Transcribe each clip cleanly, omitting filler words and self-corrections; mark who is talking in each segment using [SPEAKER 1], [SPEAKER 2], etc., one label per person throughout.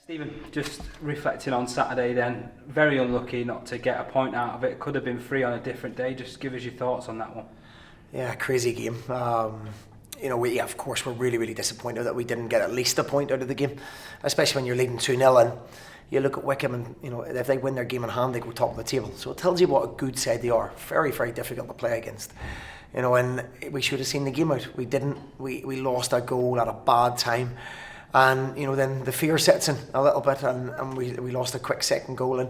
[SPEAKER 1] Stephen, just reflecting on Saturday then, very unlucky not to get a point out of it. Could have been 3 on a different day. Just give us your thoughts on that one.
[SPEAKER 2] Yeah, crazy game. We of course we're really disappointed that we didn't get at least a point out of the game, especially when you're leading 2-0 and you look at Morecambe and if they win their game in hand they go top of the table. So it tells you what a good side they are. Very difficult to play against. And we should have seen the game out. We didn't. We lost a goal at a bad time. And then the fear sets in a little bit, and we lost a quick second goal, and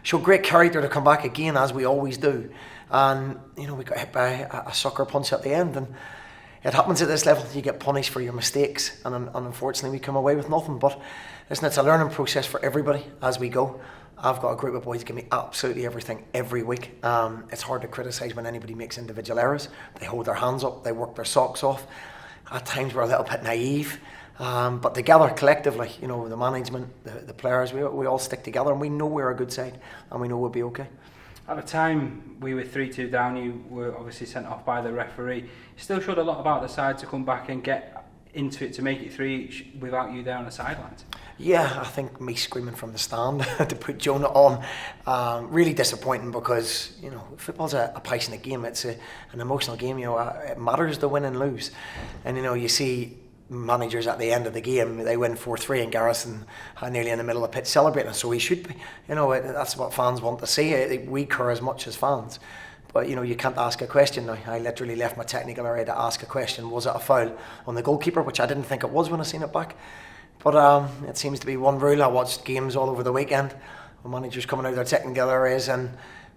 [SPEAKER 2] showed great character to come back again, as we always do. And we got hit by a sucker punch at the end, and it happens at this level. You get punished for your mistakes, and unfortunately we come away with nothing. But listen, it's a learning process for everybody as we go. I've got a group of boys give me absolutely everything every week. It's hard to criticise when anybody makes individual errors. They hold their hands up, they work their socks off. At times we're a little bit naive. But together, collectively, the management, the players, we all stick together, and we know we're a good side, and we know we'll be okay.
[SPEAKER 1] At the time we were 3-2 down, you were obviously sent off by the referee. It still showed a lot about the side to come back and get into it to make it 3 without you there on the sidelines.
[SPEAKER 2] Yeah, I think me screaming from the stand to put Jonah on, really disappointing, because football's a passionate game. It's an emotional game. It matters to win and lose, and you see managers at the end of the game, they win 4-3 and Garrison nearly in the middle of the pitch celebrating, so he should be. That's what fans want to see. We care as much as fans, but you can't ask a question now. I literally left my technical area to ask a question: was it a foul on the goalkeeper? Which I didn't think it was when I seen it back, but it seems to be one rule. I watched games all over the weekend with managers coming out of their technical areas, and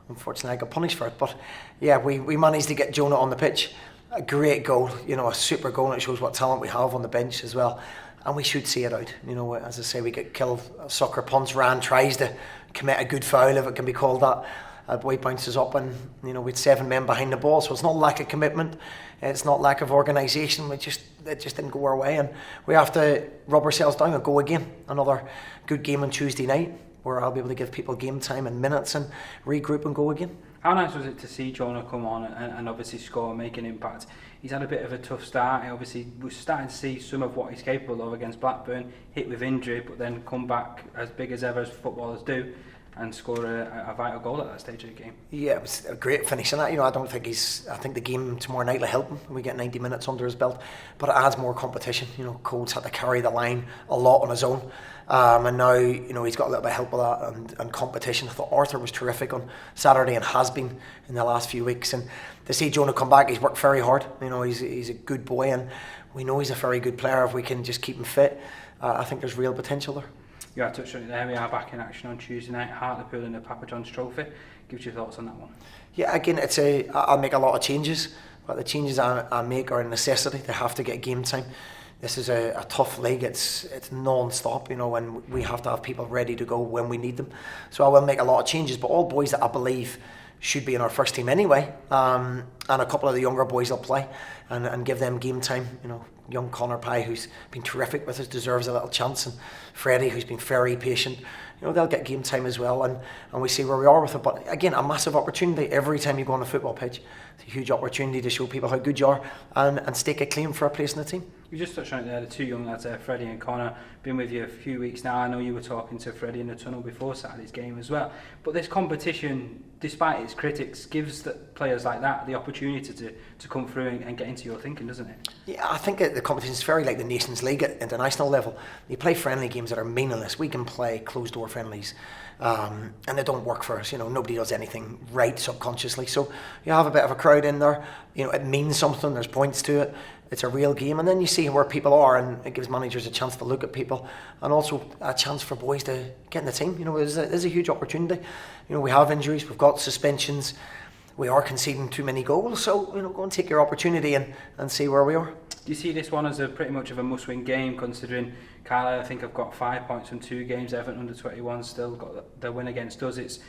[SPEAKER 2] unfortunately I got punished for it. But yeah, we managed to get Jonah on the pitch. A great goal, a super goal, and it shows what talent we have on the bench as well. And we should see it out. As I say, we get killed, a sucker punch. Ryan tries to commit a good foul, if it can be called that. A boy bounces up, and we had 7 men behind the ball, so it's not lack of commitment, it's not lack of organisation. It just didn't go our way, and we have to rub ourselves down and go again. Another good game on Tuesday night, where I'll be able to give people game time and minutes and regroup and go again.
[SPEAKER 1] How nice was it to see Jonah come on and obviously score and make an impact? He's had a bit of a tough start. We're starting to see some of what he's capable of against Blackburn, hit with injury, but then come back as big as ever as footballers do and score a vital goal at that stage of the game. Yeah,
[SPEAKER 2] it was a great finish. And I don't think I think the game tomorrow night will help him. We get 90 minutes under his belt, but it adds more competition. Cole's had to carry the line a lot on his own. And now, he's got a little bit of help with that and competition. I thought Arthur was terrific on Saturday and has been in the last few weeks. And to see Jonah come back, he's worked very hard. He's a good boy, and we know he's a very good player. If we can just keep him fit, I think there's real potential there.
[SPEAKER 1] You are touched on it there. We are back in action on Tuesday night, Hartlepool in the Papa John's Trophy. Give us your thoughts on that one.
[SPEAKER 2] Yeah, again, I'll make a lot of changes, but the changes I make are a necessity. They have to get game time. This is a tough league. It's non-stop, and we have to have people ready to go when we need them. So I will make a lot of changes, but all boys that I believe should be in our first team anyway, and a couple of the younger boys will play and give them game time. Young Connor Pye, who's been terrific with us, deserves a little chance, and Freddie, who's been very patient, they'll get game time as well, and we see where we are with it. But again, a massive opportunity every time you go on a football pitch. It's a huge opportunity to show people how good you are and stake a claim for a place in the team.
[SPEAKER 1] You just touched on it there, the 2 young lads there, Freddie and Connor, been with you a few weeks now. I know you were talking to Freddie in the tunnel before Saturday's game as well. But this competition, despite its critics, gives the players like that the opportunity to come through and get into your thinking, doesn't it?
[SPEAKER 2] Yeah, I think the competition is very like the Nations League at international level. You play friendly games that are meaningless. We can play closed door friendlies, and they don't work for us. Nobody does anything right subconsciously. So you have a bit of a crowd in there. It means something. There's points to it. It's a real game, and then you see where people are, and it gives managers a chance to look at people, and also a chance for boys to get in the team. There's a huge opportunity. We have injuries, we've got suspensions, we are conceding too many goals. So go and take your opportunity and see where we are.
[SPEAKER 1] Do you see this one as a pretty much of a must-win game, considering Carlisle, I think, have got 5 points from 2 games. Everton under 21 still got their win against us. It's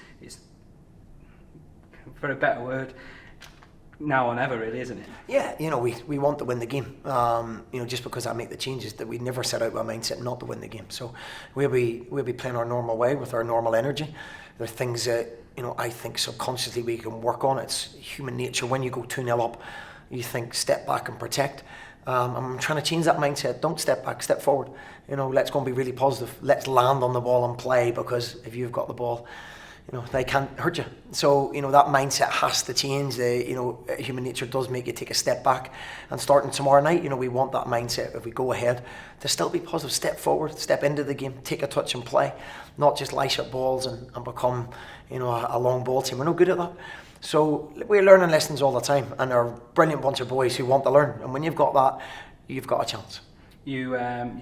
[SPEAKER 1] for a better word, now or never, really, isn't it?
[SPEAKER 2] Yeah, we want to win the game. Just because I make the changes, that we never set out with a mindset not to win the game. So we'll be playing our normal way with our normal energy. There are things that I think subconsciously we can work on. It's human nature. When you go 2-0 up, you think step back and protect. I'm trying to change that mindset. Don't step back, step forward. Let's go and be really positive. Let's land on the ball and play, because if you've got the ball, they can't hurt you. So, that mindset has to change. Human nature does make you take a step back. And starting tomorrow night, we want that mindset, if we go ahead, to still be positive. Step forward, step into the game, take a touch and play. Not just lice up balls and become, a long ball team. We're no good at that. So we're learning lessons all the time, and they're a brilliant bunch of boys who want to learn. And when you've got that, you've got a chance.
[SPEAKER 1] You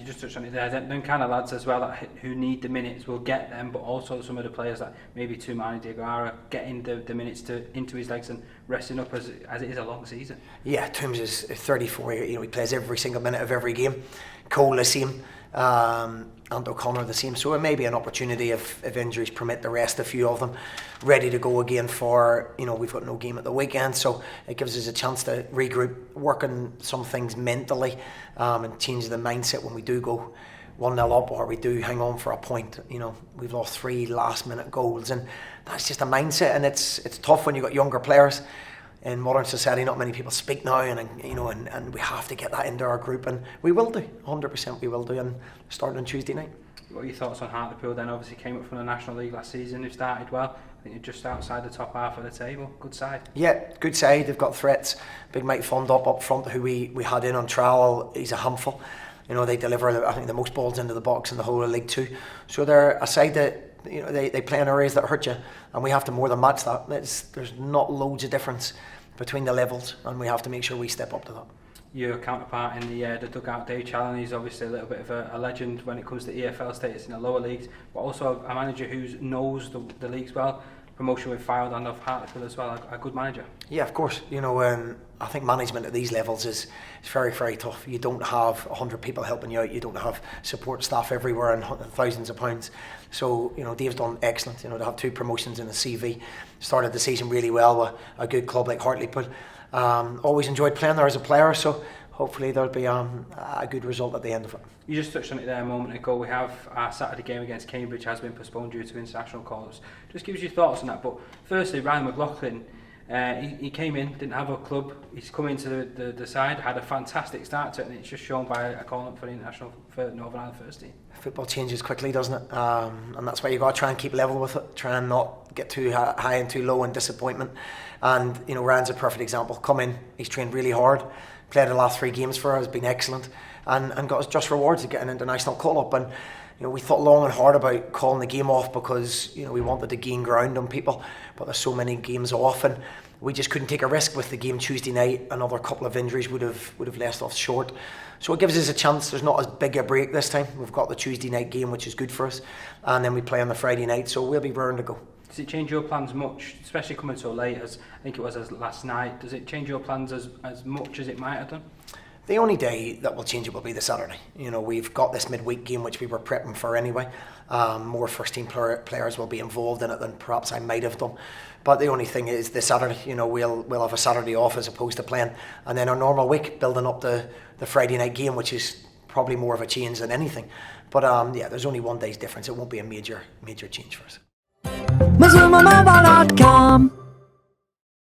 [SPEAKER 1] just touched on it there. Them kind of lads as well who need the minutes will get them, but also some of the players that maybe Toumani Diawara getting the minutes into his legs and resting up as it is a long season. Yeah,
[SPEAKER 2] Toombs is 34. He plays every single minute of every game. Cole the same, and O'Connor the same. So it may be an opportunity if injuries permit the rest, a few of them ready to go again for, we've got no game at the weekend, so it gives us a chance to regroup, work on some things mentally, and change the mindset when we do go 1-0 up, or we do hang on for a point. We've lost 3 last minute goals, and that's just a mindset, and it's tough when you've got younger players. In modern society, not many people speak now, and we have to get that into our group, and we will do, 100% we will do, and starting on Tuesday night.
[SPEAKER 1] What are your thoughts on Hartlepool then? Obviously came up from the National League last season, who started well. I think you're just outside the top half of the table. Good side.
[SPEAKER 2] Yeah, good side. They've got threats. Big Mike Fondop up front, who we had in on trial. He's a handful. They deliver, I think, the most balls into the box in the whole of League Two. So they're a side that they play in areas that hurt you, and we have to more than match that. There's not loads of difference between the levels, and we have to make sure we step up to that.
[SPEAKER 1] Your counterpart in the Dugout Day Challenge is obviously a little bit of a legend when it comes to EFL status in the lower leagues, but also a manager who knows the leagues well. Promotion with Fylde and of Hartlepool as well, a good manager. Yeah,
[SPEAKER 2] of course. I think management at these levels is very, very tough. You don't have 100 people helping you out. You don't have support staff everywhere and thousands of pounds. So, Dave's done excellent. To have 2 promotions in the CV. Started the season really well with a good club like Hartlepool. Always enjoyed playing there as a player, so hopefully there'll be a good result at the end of it.
[SPEAKER 1] You just touched on it there a moment ago. We have our Saturday game against Cambridge has been postponed due to international calls. Just give us your thoughts on that. But firstly, Ryan McLaughlin, he came in, didn't have a club. He's come into the side, had a fantastic start to it, and it's just shown by a call up for the international for Northern Ireland first team.
[SPEAKER 2] Football changes quickly, doesn't it? And that's why you got to try and keep level with it. Try and not get too high and too low in disappointment. And Ryan's a perfect example. Come in, he's trained really hard. Played the last 3 games for us, been excellent, and got his just rewards of getting an international call up. And we thought long and hard about calling the game off because we wanted to gain ground on people, but there's so many games off, and we just couldn't take a risk with the game Tuesday night. Another couple of injuries would have left off short, so it gives us a chance. There's not as big a break this time. We've got the Tuesday night game, which is good for us, and then we play on the Friday night, so we'll be raring to go.
[SPEAKER 1] Does it change your plans much, especially coming so late as I think it was as last night? Does it change your plans as much as it might have done?
[SPEAKER 2] The only day that will change it will be the Saturday. We've got this midweek game which we were prepping for anyway. More first team players will be involved in it than perhaps I might have done. But the only thing is the Saturday, we'll have a Saturday off as opposed to playing, and then our normal week building up the Friday night game, which is probably more of a change than anything. But there's only one day's difference. It won't be a major change for us. MazummaMobile.com